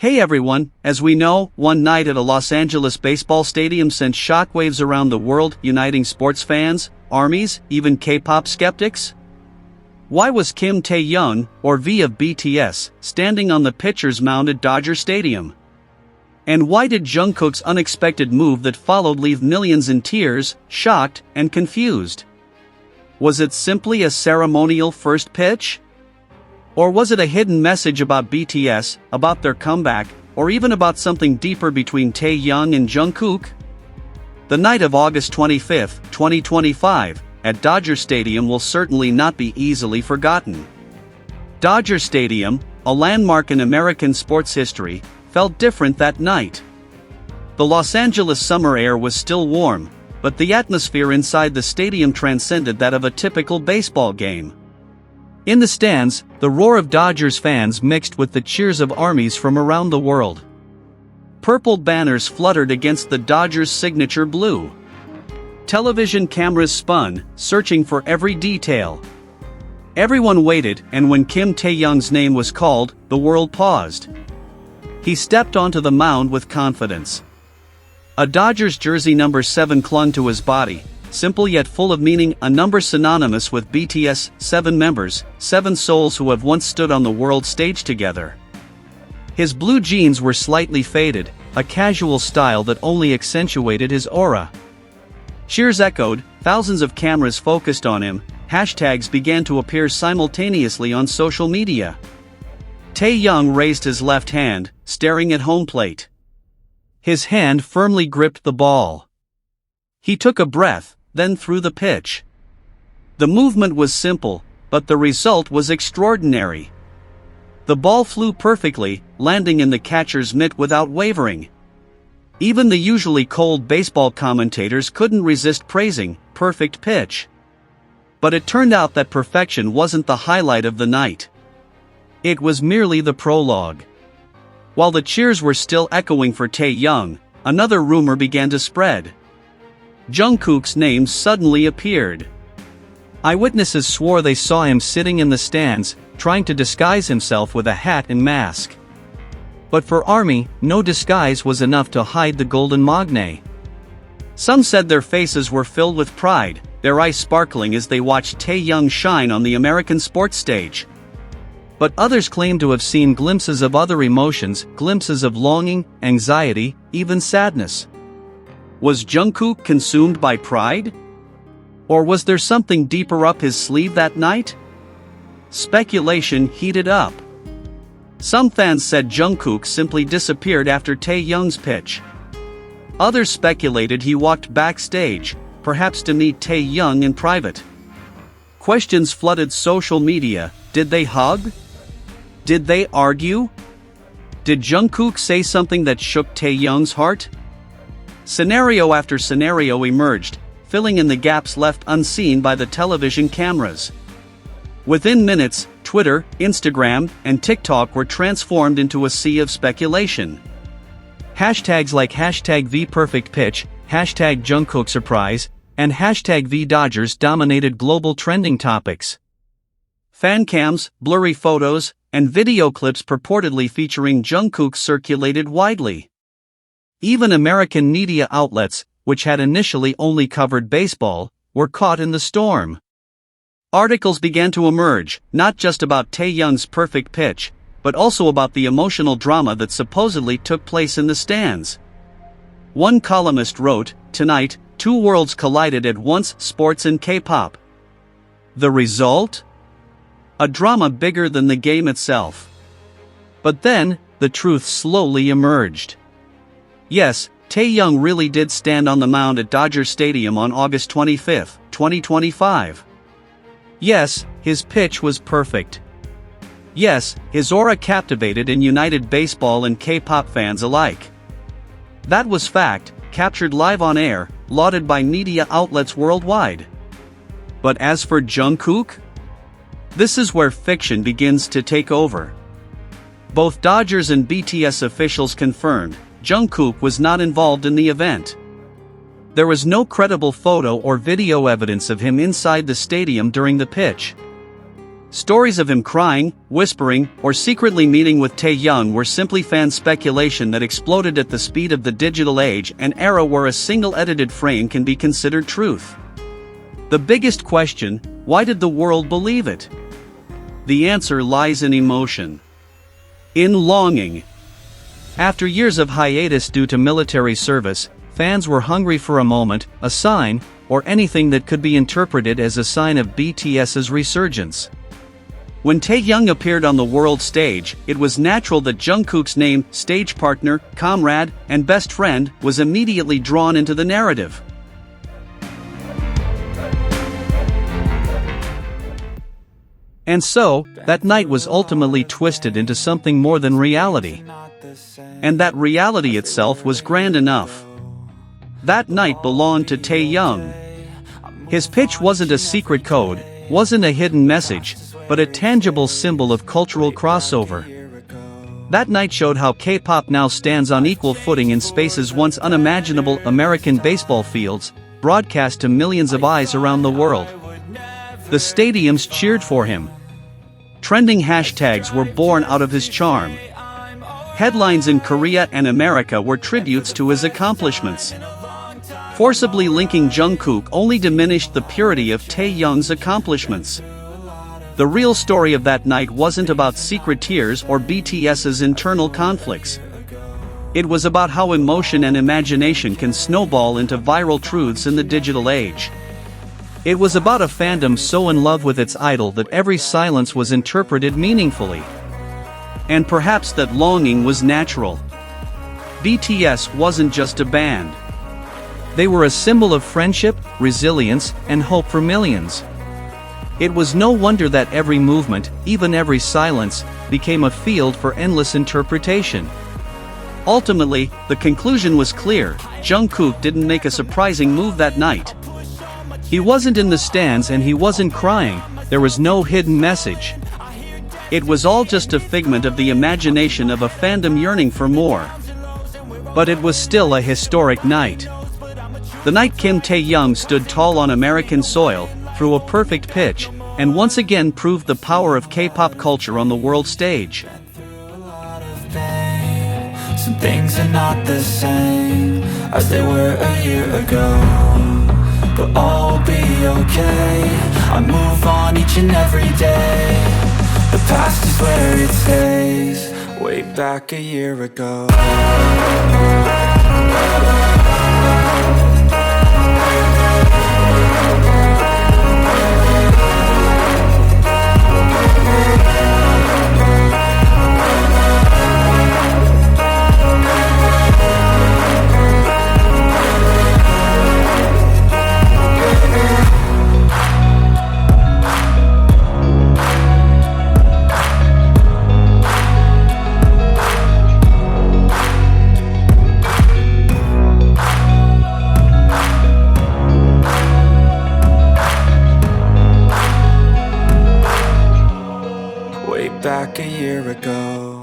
Hey everyone, as we know, one night at a Los Angeles baseball stadium sent shockwaves around the world, uniting sports fans, armies, even K-pop skeptics. Why was Kim Taehyung, or V of BTS, standing on the pitcher's mound at Dodger Stadium? And why did Jungkook's unexpected move that followed leave millions in tears, shocked, and confused? Was it simply a ceremonial first pitch? Or was it a hidden message about BTS, about their comeback, or even about something deeper between Taehyung and Jungkook? The night of August 25, 2025, at Dodger Stadium will certainly not be easily forgotten. Dodger Stadium, a landmark in American sports history, felt different that night. The Los Angeles summer air was still warm, but the atmosphere inside the stadium transcended that of a typical baseball game. In the stands, the roar of Dodgers fans mixed with the cheers of armies from around the world. Purple banners fluttered against the Dodgers' signature blue. Television cameras spun, searching for every detail. Everyone waited, and when Kim Taehyung's name was called, the world paused. He stepped onto the mound with confidence. A Dodgers jersey number 7 clung to his body, simple yet full of meaning, a number synonymous with BTS, 7 members, 7 souls who have once stood on the world stage together. His blue jeans were slightly faded, a casual style that only accentuated his aura. Cheers echoed, thousands of cameras focused on him, hashtags began to appear simultaneously on social media. Taehyung raised his left hand, staring at home plate. His hand firmly gripped the ball. He took a breath, then threw the pitch. The movement was simple, but the result was extraordinary. The ball flew perfectly, landing in the catcher's mitt without wavering. Even the usually cold baseball commentators couldn't resist praising, perfect pitch. But it turned out that perfection wasn't the highlight of the night. It was merely the prologue. While the cheers were still echoing for Taehyung, another rumor began to spread. Jungkook's name suddenly appeared. Eyewitnesses swore they saw him sitting in the stands, trying to disguise himself with a hat and mask. But for ARMY, no disguise was enough to hide the golden magne. Some said their faces were filled with pride, their eyes sparkling as they watched Taehyung shine on the American sports stage. But others claimed to have seen glimpses of other emotions, glimpses of longing, anxiety, even sadness. Was Jungkook consumed by pride? Or was there something deeper up his sleeve that night? Speculation heated up. Some fans said Jungkook simply disappeared after Taehyung's pitch. Others speculated he walked backstage, perhaps to meet Taehyung in private. Questions flooded social media. Did they hug? Did they argue? Did Jungkook say something that shook Taehyung's heart? Scenario after scenario emerged, filling in the gaps left unseen by the television cameras. Within minutes, Twitter, Instagram, and TikTok were transformed into a sea of speculation. Hashtags like #VPerfectPitch, #JungkookSurprise, and #VDodgers dominated global trending topics. Fancams, blurry photos, and video clips purportedly featuring Jungkook circulated widely. Even American media outlets, which had initially only covered baseball, were caught in the storm. Articles began to emerge, not just about Taehyung's perfect pitch, but also about the emotional drama that supposedly took place in the stands. One columnist wrote, "Tonight, two worlds collided at once, sports and K-pop." The result? A drama bigger than the game itself. But then, the truth slowly emerged. Yes, Taehyung really did stand on the mound at Dodger Stadium on August 25, 2025. Yes, his pitch was perfect. Yes, his aura captivated and united baseball and K-pop fans alike. That was fact, captured live on air, lauded by media outlets worldwide. But as for Jungkook? This is where fiction begins to take over. Both Dodgers and BTS officials confirmed, Jungkook was not involved in the event. There was no credible photo or video evidence of him inside the stadium during the pitch. Stories of him crying, whispering, or secretly meeting with Taehyung were simply fan speculation that exploded at the speed of the digital age, an era where a single edited frame can be considered truth. The biggest question: why did the world believe it? The answer lies in emotion. In longing. After years of hiatus due to military service, fans were hungry for a moment, a sign, or anything that could be interpreted as a sign of BTS's resurgence. When Taehyung appeared on the world stage, it was natural that Jungkook's name, stage partner, comrade, and best friend, was immediately drawn into the narrative. And so, that night was ultimately twisted into something more than reality. And that reality itself was grand enough. That night belonged to Taehyung. His pitch wasn't a secret code, wasn't a hidden message, but a tangible symbol of cultural crossover. That night showed how K-pop now stands on equal footing in spaces once unimaginable: American baseball fields, broadcast to millions of eyes around the world. The stadiums cheered for him. Trending hashtags were born out of his charm. Headlines in Korea and America were tributes to his accomplishments. Forcibly linking Jungkook only diminished the purity of Taehyung's accomplishments. The real story of that night wasn't about secret tears or BTS's internal conflicts. It was about how emotion and imagination can snowball into viral truths in the digital age. It was about a fandom so in love with its idol that every silence was interpreted meaningfully. And perhaps that longing was natural. BTS wasn't just a band. They were a symbol of friendship, resilience, and hope for millions. It was no wonder that every movement, even every silence, became a field for endless interpretation. Ultimately, the conclusion was clear: Jungkook didn't make a surprising move that night. He wasn't in the stands and he wasn't crying, there was no hidden message. It was all just a figment of the imagination of a fandom yearning for more. But it was still a historic night. The night Kim Taehyung stood tall on American soil, threw a perfect pitch, and once again proved the power of K-pop culture on the world stage. Some things are not the same as they were a year ago, but all will be okay. I move on each and every day. The past is where it stays, way back a year ago. Back a year ago.